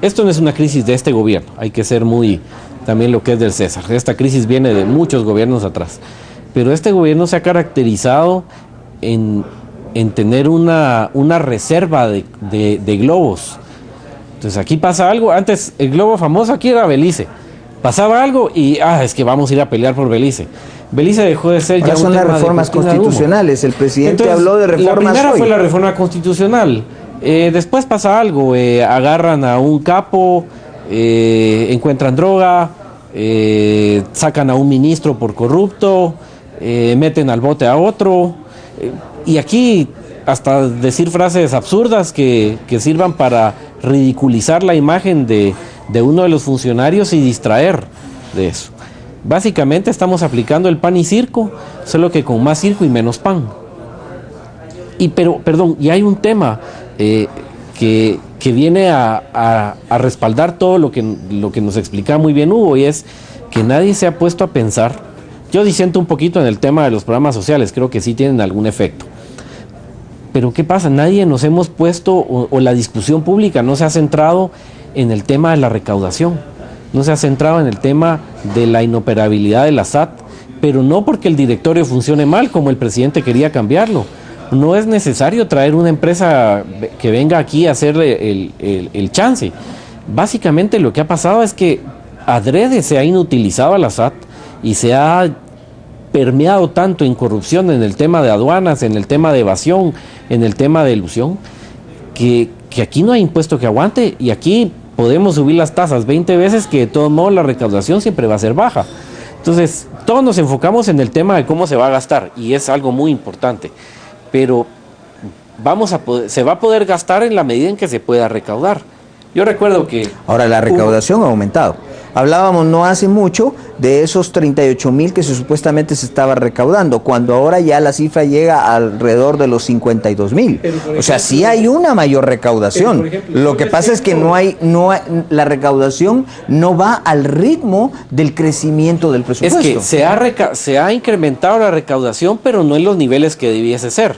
esto no es una crisis de este gobierno, hay que ser muy también lo que es del César. Esta crisis viene de muchos gobiernos atrás. Pero este gobierno se ha caracterizado en tener una reserva de globos. Entonces aquí pasa algo. Antes el globo famoso aquí era Belice. Pasaba algo y es que vamos a ir a pelear por Belice. Belice dejó de ser ahora ya son las reformas constitucionales. El presidente habló de reformas. La primera hoy fue la reforma constitucional. Después pasa algo. Agarran a un capo, encuentran droga, sacan a un ministro por corrupto, meten al bote a otro, y aquí hasta decir frases absurdas que sirvan para ridiculizar la imagen de uno de los funcionarios y distraer de eso. Básicamente estamos aplicando el pan y circo, solo que con más circo y menos pan. Y hay un tema que viene a respaldar todo lo que nos explicaba muy bien Hugo, y es que nadie se ha puesto a pensar. Yo disiento un poquito en el tema de los programas sociales, creo que sí tienen algún efecto. Pero ¿qué pasa? Nadie nos hemos puesto, o la discusión pública no se ha centrado en el tema de la recaudación, no se ha centrado en el tema de la inoperabilidad de la SAT, pero no porque el directorio funcione mal, como el presidente quería cambiarlo. No es necesario traer una empresa que venga aquí a hacer el chance. Básicamente lo que ha pasado es que adrede se ha inutilizado a la SAT y se ha permeado tanto en corrupción en el tema de aduanas, en el tema de evasión, en el tema de elusión, que aquí no hay impuesto que aguante, y aquí podemos subir las tasas 20 veces que de todos modos la recaudación siempre va a ser baja. Entonces, todos nos enfocamos en el tema de cómo se va a gastar, y es algo muy importante, pero se va a poder gastar en la medida en que se pueda recaudar. Yo recuerdo que... Ahora, la recaudación ha aumentado. Hablábamos no hace mucho de esos 38,000 que supuestamente se estaba recaudando, cuando ahora ya la cifra llega alrededor de los 52,000. O sea, sí hay una mayor recaudación. Lo que pasa es que la recaudación no va al ritmo del crecimiento del presupuesto. Es que se ha incrementado la recaudación, pero no en los niveles que debiese ser.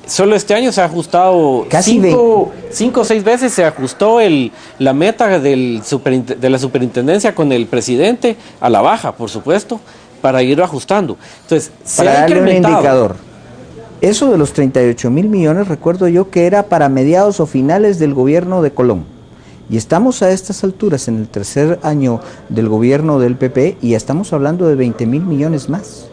Solo este año se ha ajustado casi 5 o 6 veces se ajustó la meta de la superintendencia con el presidente a la baja, por supuesto, para ir ajustando. Entonces, para darle un indicador, eso de los 38,000 millones, recuerdo yo que era para mediados o finales del gobierno de Colón. Y estamos a estas alturas en el tercer año del gobierno del PP y ya estamos hablando de 20,000 millones más.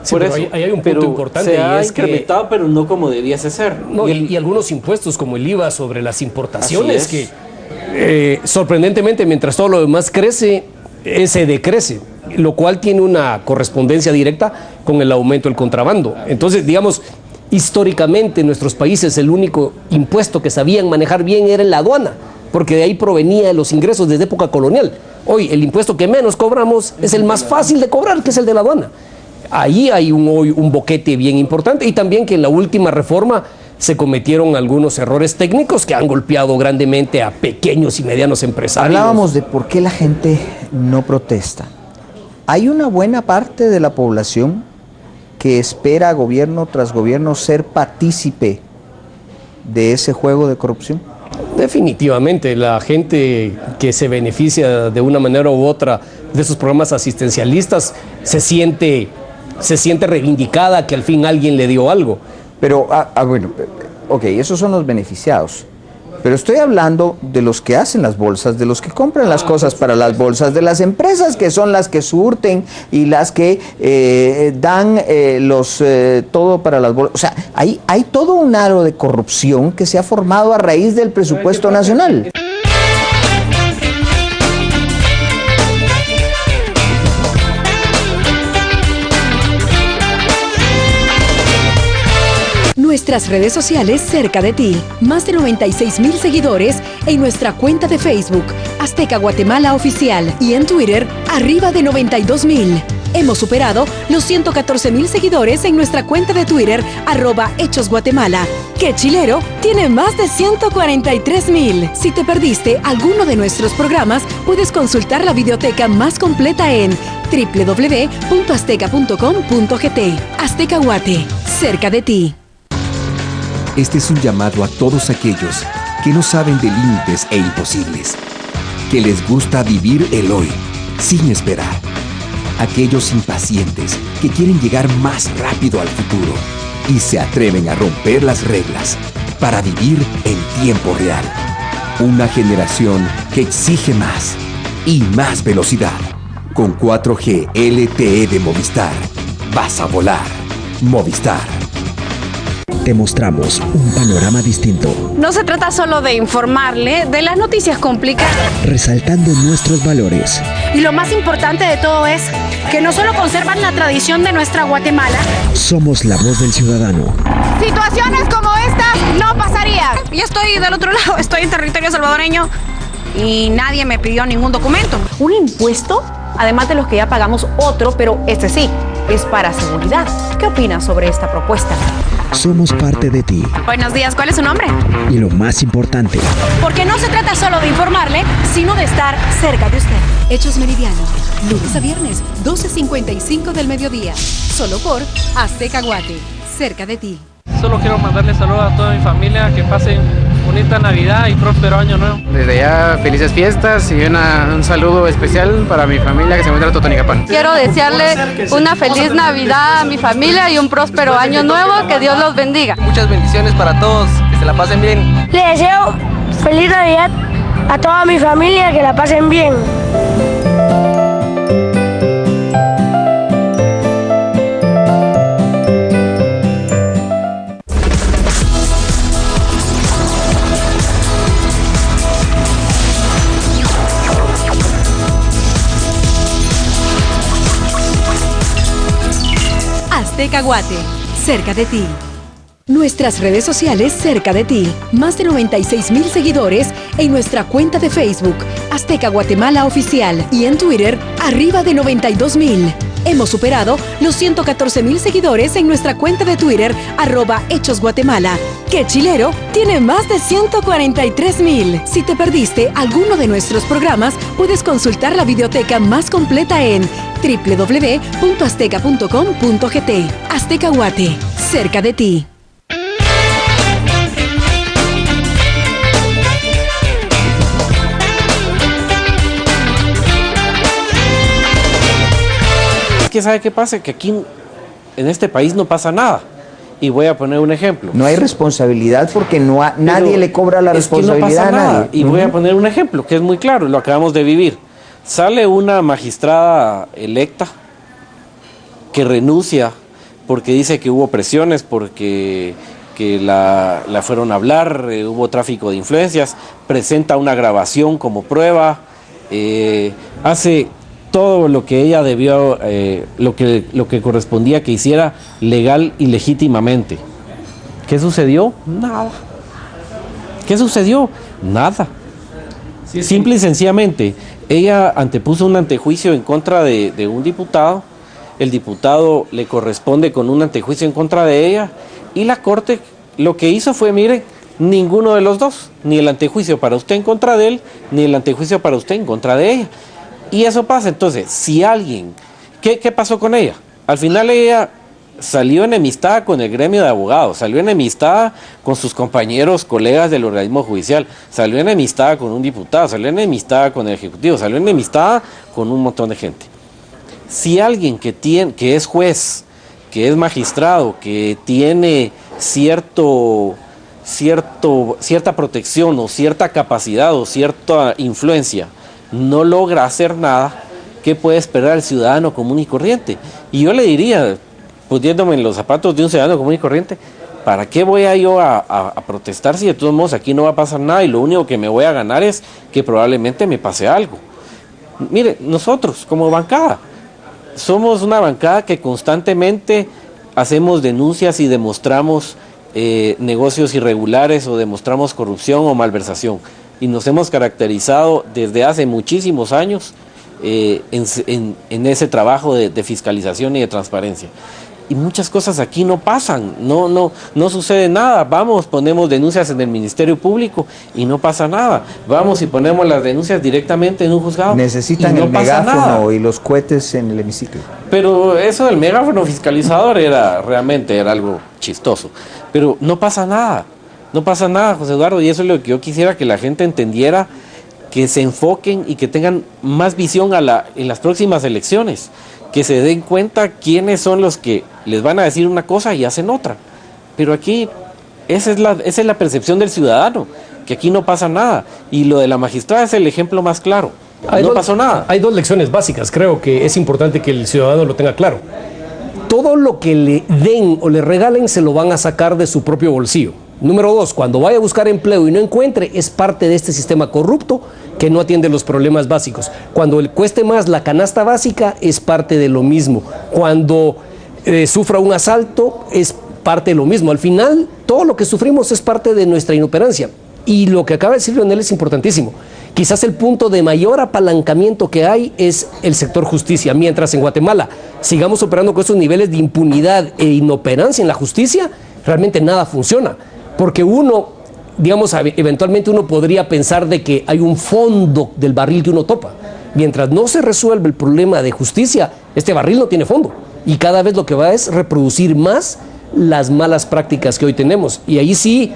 Sí, pero ahí hay un punto importante. Se ha incrementado, pero no como debiese ser. No, y algunos impuestos como el IVA sobre las importaciones que sorprendentemente mientras todo lo demás crece, ese decrece, lo cual tiene una correspondencia directa con el aumento del contrabando. Entonces, digamos, históricamente en nuestros países el único impuesto que sabían manejar bien era la aduana, porque de ahí provenía los ingresos desde época colonial. Hoy el impuesto que menos cobramos es el más fácil de cobrar, que es el de la aduana. Ahí hay un boquete bien importante, y también que en la última reforma se cometieron algunos errores técnicos que han golpeado grandemente a pequeños y medianos empresarios. Hablábamos de por qué la gente no protesta. Hay una buena parte de la población que espera gobierno tras gobierno ser partícipe de ese juego de corrupción. Definitivamente, la gente que se beneficia de una manera u otra de esos programas asistencialistas se siente reivindicada, que al fin alguien le dio algo. Pero, bueno, ok, esos son los beneficiados. Pero estoy hablando de los que hacen las bolsas, de los que compran las cosas para las bolsas, de las empresas que son las que surten y las que dan todo para las bolsas. O sea, hay todo un aro de corrupción que se ha formado a raíz del presupuesto nacional. Nuestras redes sociales cerca de ti. Más de 96,000 seguidores en nuestra cuenta de Facebook, Azteca Guatemala Oficial, y en Twitter, arriba de 92,000. Hemos superado los 114,000 seguidores en nuestra cuenta de Twitter, @HechosGuatemala, que Chilero tiene más de 143,000. Si te perdiste alguno de nuestros programas, puedes consultar la videoteca más completa en www.azteca.com.gt. Azteca Guate, cerca de ti. Este es un llamado a todos aquellos que no saben de límites e imposibles, que les gusta vivir el hoy, sin esperar. Aquellos impacientes que quieren llegar más rápido al futuro y se atreven a romper las reglas para vivir en tiempo real. Una generación que exige más y más velocidad. Con 4G LTE de Movistar, vas a volar. Movistar. Te mostramos un panorama distinto. No se trata solo de informarle de las noticias complicadas, resaltando nuestros valores. Y lo más importante de todo es que no solo conservan la tradición de nuestra Guatemala. Somos la voz del ciudadano. Situaciones como esta no pasarían. Yo estoy del otro lado, estoy en territorio salvadoreño y nadie me pidió ningún documento. ¿Un impuesto? Además de los que ya pagamos otro, pero este sí, es para seguridad. ¿Qué opinas sobre esta propuesta? Somos parte de ti. Buenos días, ¿cuál es su nombre? Y lo más importante, porque no se trata solo de informarle, sino de estar cerca de usted. Hechos Meridiano, lunes a viernes, 12:55 del mediodía. Solo por Azteca Guate, cerca de ti. Solo quiero mandarle saludos a toda mi familia, que pasen bonita Navidad y próspero año nuevo. Desde ya, felices fiestas y un saludo especial para mi familia que se encuentra en Totonicapán. Quiero desearle una feliz Navidad a mi familia y un próspero año nuevo, que Dios los bendiga. Muchas bendiciones para todos, que se la pasen bien. Le deseo feliz Navidad a toda mi familia, que la pasen bien. Azteca Guate, cerca de ti. Nuestras redes sociales cerca de ti. Más de 96,000 seguidores en nuestra cuenta de Facebook, Azteca Guatemala Oficial y en Twitter, arriba de 92,000. Hemos superado los 114,000 seguidores en nuestra cuenta de Twitter, @HechosGuatemala, que Chilero tiene más de 143,000. Si te perdiste alguno de nuestros programas, puedes consultar la videoteca más completa en www.azteca.com.gt. Azteca Guate, cerca de ti. Que sabe qué pasa, que aquí en este país no pasa nada. Y voy a poner un ejemplo. No hay responsabilidad porque nadie le cobra la responsabilidad no pasa a nadie. Nada. Y voy a poner un ejemplo que es muy claro, lo acabamos de vivir. Sale una magistrada electa que renuncia porque dice que hubo presiones, porque que la fueron a hablar, hubo tráfico de influencias, presenta una grabación como prueba, hace todo lo que ella debió, lo que correspondía que hiciera legal y legítimamente. ¿Qué sucedió? Nada. ¿Qué sucedió? Nada. Sí. Simple y sencillamente, ella antepuso un antejuicio en contra de un diputado, el diputado le corresponde con un antejuicio en contra de ella, y la Corte lo que hizo fue, mire, ninguno de los dos, ni el antejuicio para usted en contra de él, ni el antejuicio para usted en contra de ella. Y eso pasa. Entonces, si alguien, ¿qué pasó con ella? Al final ella salió enemistada con el gremio de abogados, salió enemistada con sus compañeros, colegas del organismo judicial, salió enemistada con un diputado, salió enemistada con el Ejecutivo, salió enemistada con un montón de gente. Si alguien que es juez, que es magistrado, que tiene cierta protección o cierta capacidad o cierta influencia, no logra hacer nada, ¿qué puede esperar el ciudadano común y corriente? Y yo le diría, poniéndome en los zapatos de un ciudadano común y corriente, ¿para qué voy yo a protestar si de todos modos aquí no va a pasar nada y lo único que me voy a ganar es que probablemente me pase algo? Mire, nosotros como bancada, somos una bancada que constantemente hacemos denuncias y demostramos negocios irregulares o demostramos corrupción o malversación. Y nos hemos caracterizado desde hace muchísimos años en ese trabajo de fiscalización y de transparencia. Y muchas cosas aquí no pasan, no sucede nada. Vamos, ponemos denuncias en el Ministerio Público y no pasa nada. Vamos y ponemos las denuncias directamente en un juzgado. Necesitan el megáfono y los cohetes en el hemiciclo. Pero eso del megáfono fiscalizador realmente era algo chistoso. Pero no pasa nada. No pasa nada, José Eduardo, y eso es lo que yo quisiera que la gente entendiera, que se enfoquen y que tengan más visión en las próximas elecciones, que se den cuenta quiénes son los que les van a decir una cosa y hacen otra. Pero aquí, esa es la percepción del ciudadano, que aquí no pasa nada, y lo de la magistrada es el ejemplo más claro. No pasó nada. Hay dos lecciones básicas, creo que es importante que el ciudadano lo tenga claro. Todo lo que le den o le regalen se lo van a sacar de su propio bolsillo. Número 2, cuando vaya a buscar empleo y no encuentre, es parte de este sistema corrupto que no atiende los problemas básicos. Cuando le cueste más la canasta básica, es parte de lo mismo. Cuando sufra un asalto, es parte de lo mismo. Al final, todo lo que sufrimos es parte de nuestra inoperancia. Y lo que acaba de decir Leonel es importantísimo. Quizás el punto de mayor apalancamiento que hay es el sector justicia. Mientras en Guatemala sigamos operando con estos niveles de impunidad e inoperancia en la justicia, realmente nada funciona. Porque uno, digamos, eventualmente uno podría pensar de que hay un fondo del barril que uno topa. Mientras no se resuelve el problema de justicia, este barril no tiene fondo. Y cada vez lo que va es reproducir más las malas prácticas que hoy tenemos. Y ahí sí,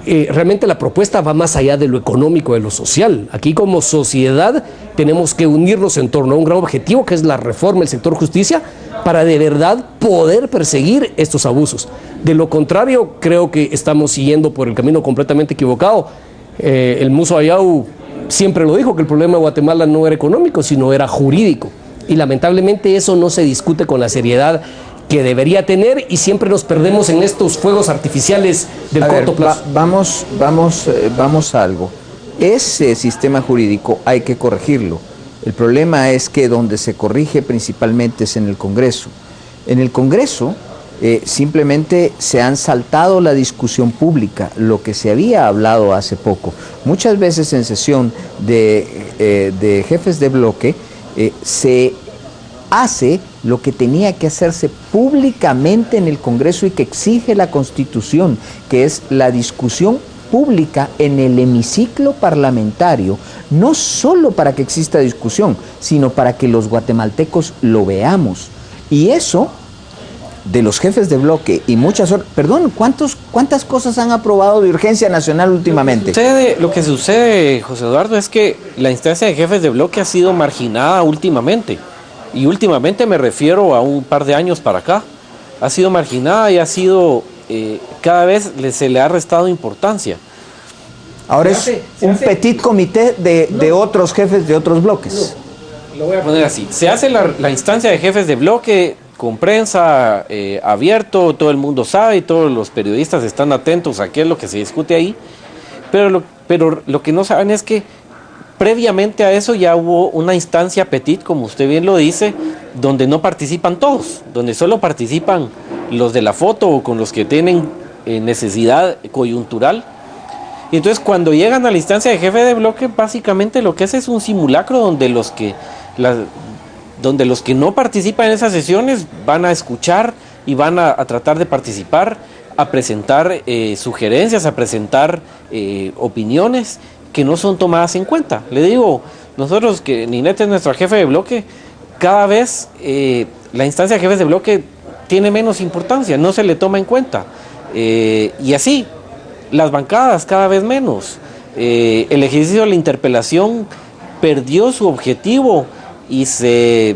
realmente la propuesta va más allá de lo económico, de lo social. Aquí como sociedad tenemos que unirnos en torno a un gran objetivo, que es la reforma del sector justicia, para de verdad poder perseguir estos abusos. De lo contrario, creo que estamos siguiendo por el camino completamente equivocado. El Muso Ayau siempre lo dijo, que el problema de Guatemala no era económico, sino era jurídico. Y lamentablemente eso no se discute con la seriedad que debería tener, y siempre nos perdemos en estos fuegos artificiales del corto plazo. Vamos a algo. Ese sistema jurídico hay que corregirlo. El problema es que donde se corrige principalmente es en el Congreso. En el Congreso simplemente se han saltado la discusión pública, lo que se había hablado hace poco. Muchas veces en sesión de de jefes de bloque, se hace lo que tenía que hacerse públicamente en el Congreso y que exige la Constitución, que es la discusión pública en el hemiciclo parlamentario, no solo para que exista discusión, sino para que los guatemaltecos lo veamos. Y eso, de los jefes de bloque y muchas horas, perdón, ¿cuántas cosas han aprobado de urgencia nacional últimamente? Lo que sucede, José Eduardo, es que la instancia de jefes de bloque ha sido marginada últimamente. Y últimamente me refiero a un par de años para acá. Ha sido marginada y ha sido, cada vez se le ha restado importancia. Ahora es un petit comité de otros jefes de otros bloques. Lo voy a poner así. Se hace la instancia de jefes de bloque con prensa abierto, todo el mundo sabe y todos los periodistas están atentos a qué es lo que se discute ahí. Pero lo que no saben es que previamente a eso ya hubo una instancia petit, como usted bien lo dice, donde no participan todos, donde solo participan los de la foto o con los que tienen necesidad coyuntural. Y entonces cuando llegan a la instancia de jefe de bloque, básicamente lo que es un simulacro donde los que no participan en esas sesiones van a escuchar y van a tratar de participar, a presentar sugerencias, a presentar opiniones que no son tomadas en cuenta. Le digo, nosotros, que Ninette es nuestra jefe de bloque, cada vez la instancia de jefes de bloque tiene menos importancia, no se le toma en cuenta. Y así, las bancadas cada vez menos. El ejercicio de la interpelación perdió su objetivo y se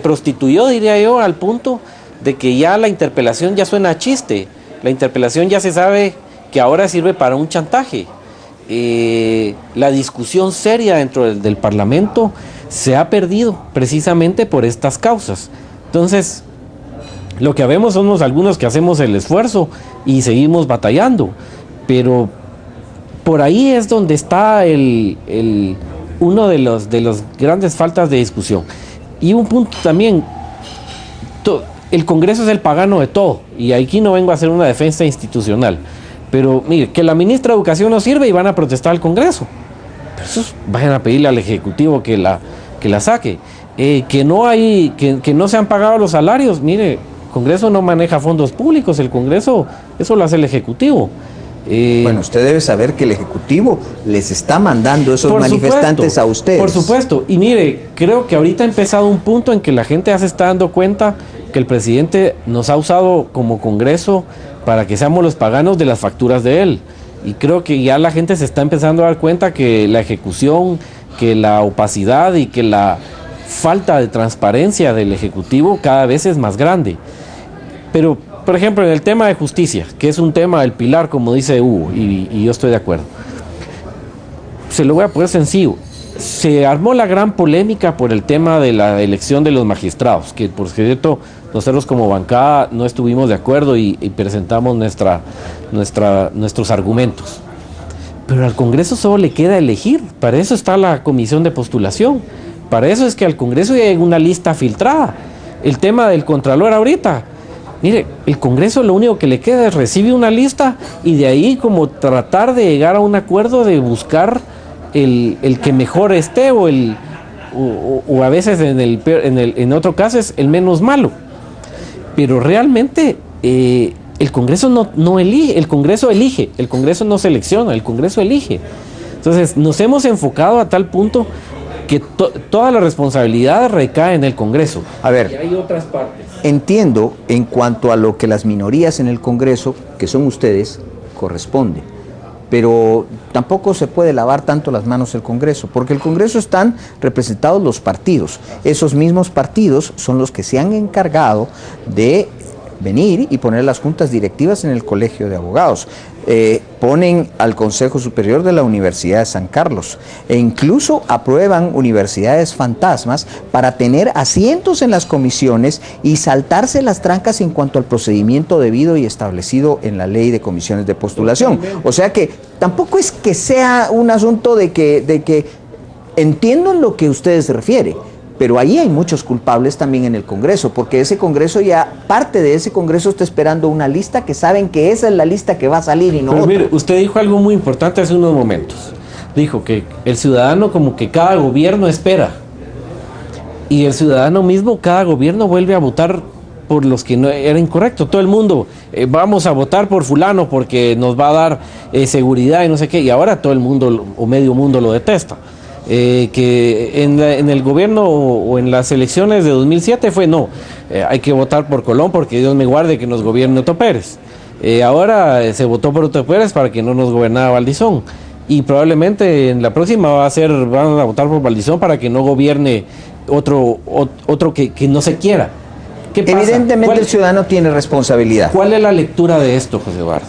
prostituyó, diría yo, al punto de que ya la interpelación ya suena a chiste. La interpelación ya se sabe que ahora sirve para un chantaje. La discusión seria dentro del Parlamento se ha perdido precisamente por estas causas. Entonces, lo que vemos somos algunos que hacemos el esfuerzo y seguimos batallando, pero por ahí es donde está uno de los grandes faltas de discusión. Y un punto también, el Congreso es el pagano de todo, y aquí no vengo a hacer una defensa institucional. Pero mire, que la ministra de Educación no sirve y van a protestar al Congreso. Pero eso vayan a pedirle al Ejecutivo que la saque. Que no se han pagado los salarios. Mire, el Congreso no maneja fondos públicos, el Congreso, eso lo hace el Ejecutivo. Bueno, usted debe saber que el Ejecutivo les está mandando esos manifestantes a ustedes. Por supuesto, y mire, creo que ahorita ha empezado un punto en que la gente ya se está dando cuenta que el presidente nos ha usado como Congreso para que seamos los paganos de las facturas de él. Y creo que ya la gente se está empezando a dar cuenta que la ejecución, que la opacidad y que la falta de transparencia del Ejecutivo cada vez es más grande. Pero, por ejemplo, en el tema de justicia, que es un tema del pilar, como dice Hugo, y yo estoy de acuerdo, se lo voy a poner sencillo. Se armó la gran polémica por el tema de la elección de los magistrados, que por cierto nosotros como bancada no estuvimos de acuerdo y presentamos nuestros argumentos. Pero al Congreso solo le queda elegir, para eso está la comisión de postulación, para eso es que al Congreso ya hay una lista filtrada. El tema del Contralor ahorita, mire, el Congreso lo único que le queda es recibir una lista y de ahí como tratar de llegar a un acuerdo de buscar el que mejor esté o a veces en otro caso es el menos malo. Pero realmente el Congreso no elige, el Congreso elige, el Congreso no selecciona, el Congreso elige. Entonces nos hemos enfocado a tal punto que toda la responsabilidad recae en el Congreso. A ver, y hay otras partes. Entiendo en cuanto a lo que las minorías en el Congreso, que son ustedes, corresponde. Pero tampoco se puede lavar tanto las manos el Congreso, porque el Congreso están representados los partidos. Esos mismos partidos son los que se han encargado de venir y poner las juntas directivas en el Colegio de Abogados. Ponen al Consejo Superior de la Universidad de San Carlos e incluso aprueban universidades fantasmas para tener asientos en las comisiones y saltarse las trancas en cuanto al procedimiento debido y establecido en la ley de comisiones de postulación. O sea que tampoco es que sea un asunto de que entiendo en lo que usted se refiere, pero ahí hay muchos culpables también en el Congreso, porque ese Congreso parte de ese Congreso está esperando una lista que saben que esa es la lista que va a salir y no pero otra. mire, usted dijo algo muy importante hace unos momentos. dijo que el ciudadano como que cada gobierno espera. Y el ciudadano mismo, cada gobierno vuelve a votar por los que no era incorrecto. Todo el mundo, vamos a votar por fulano porque nos va a dar seguridad y no sé qué. Y ahora todo el mundo o medio mundo lo detesta. Que en el gobierno o en las elecciones de 2007 fue no, hay que votar por Colón porque Dios me guarde que nos gobierne Otto Pérez. Ahora se votó por Otto Pérez para que no nos gobernara Valdizón. Y probablemente en la próxima van a votar por Valdizón para que no gobierne otro que no se quiera. ¿Qué pasa? Evidentemente el ciudadano tiene responsabilidad. ¿Cuál es la lectura de esto, José Eduardo?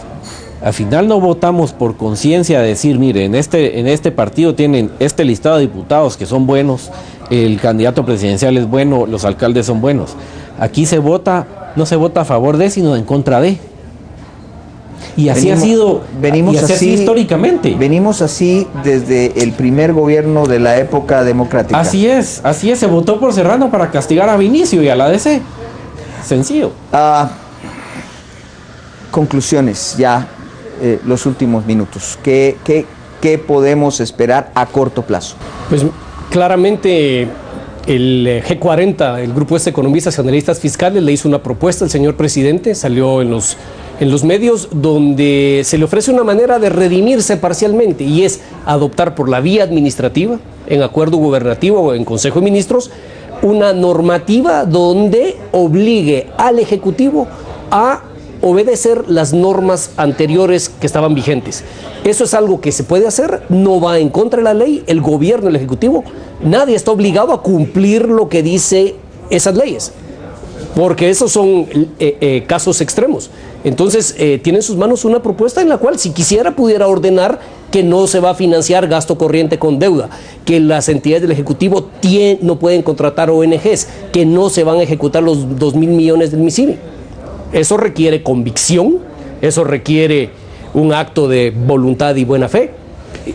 Al final no votamos por conciencia de decir, mire, en este partido tienen este listado de diputados que son buenos, el candidato presidencial es bueno, los alcaldes son buenos. Aquí no se vota a favor de, sino en contra de. Y así ha sido, así históricamente. Venimos así desde el primer gobierno de la época democrática. Así es, se votó por Serrano para castigar a Vinicio y a la DC. Sencillo. Conclusiones, ya los últimos minutos. ¿Qué podemos esperar a corto plazo? Pues claramente el G40, el grupo de economistas y analistas fiscales, le hizo una propuesta al señor presidente, salió en los medios, donde se le ofrece una manera de redimirse parcialmente, y es adoptar por la vía administrativa, en acuerdo gubernativo o en Consejo de Ministros, una normativa donde obligue al Ejecutivo a obedecer las normas anteriores que estaban vigentes. Eso es algo que se puede hacer, no va en contra de la ley, el gobierno, el Ejecutivo, nadie está obligado a cumplir lo que dice esas leyes, porque esos son casos extremos. Entonces tiene en sus manos una propuesta en la cual, si quisiera, pudiera ordenar que no se va a financiar gasto corriente con deuda, que las entidades del Ejecutivo no pueden contratar ONGs, que no se van a ejecutar los 2.000 millones del MISIBI. Eso requiere convicción, eso requiere un acto de voluntad y buena fe,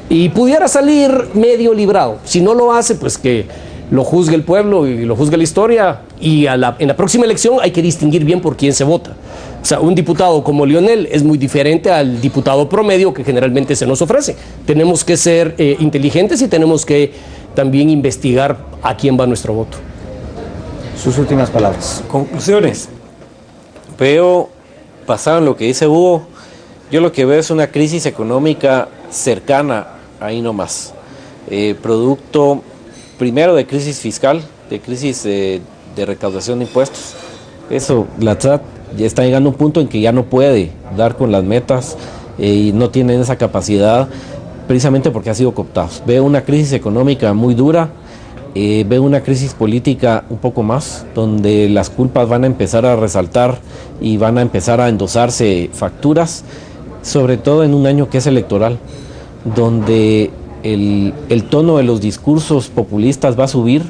y pudiera salir medio librado. Si no lo hace, pues que lo juzgue el pueblo y lo juzgue la historia, y en la próxima elección hay que distinguir bien por quién se vota. O sea, un diputado como Lionel es muy diferente al diputado promedio que generalmente se nos ofrece. Tenemos que ser inteligentes y tenemos que también investigar a quién va nuestro voto. Sus últimas palabras. Conclusiones. Veo, basado en lo que dice Hugo, yo lo que veo es una crisis económica cercana, ahí nomás. Producto primero de crisis fiscal, de crisis de recaudación de impuestos. Eso, la TRAT ya está llegando a un punto en que ya no puede dar con las metas y no tienen esa capacidad, precisamente porque ha sido cooptados. Veo una crisis económica muy dura, veo una crisis política un poco más, donde las culpas van a empezar a resaltar y van a empezar a endosarse facturas, sobre todo en un año que es electoral, donde el tono de los discursos populistas va a subir,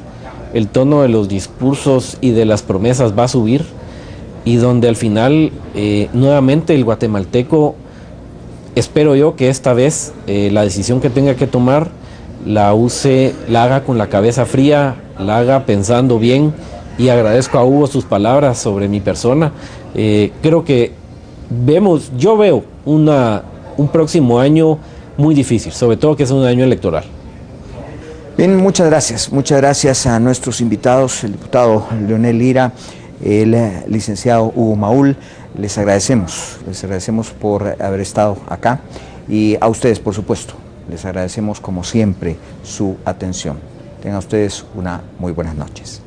el tono de los discursos y de las promesas va a subir, y donde al final nuevamente el guatemalteco, espero yo que esta vez la decisión que tenga que tomar la haga con la cabeza fría, la haga pensando bien, y agradezco a Hugo sus palabras sobre mi persona. Creo que yo veo un próximo año muy difícil, sobre todo que es un año electoral. Bien, muchas gracias a nuestros invitados, el diputado Lionel Lira, el licenciado Hugo Maúl. Les agradecemos por haber estado acá, y a ustedes, por supuesto, les agradecemos como siempre su atención. Tengan ustedes una muy buenas noches.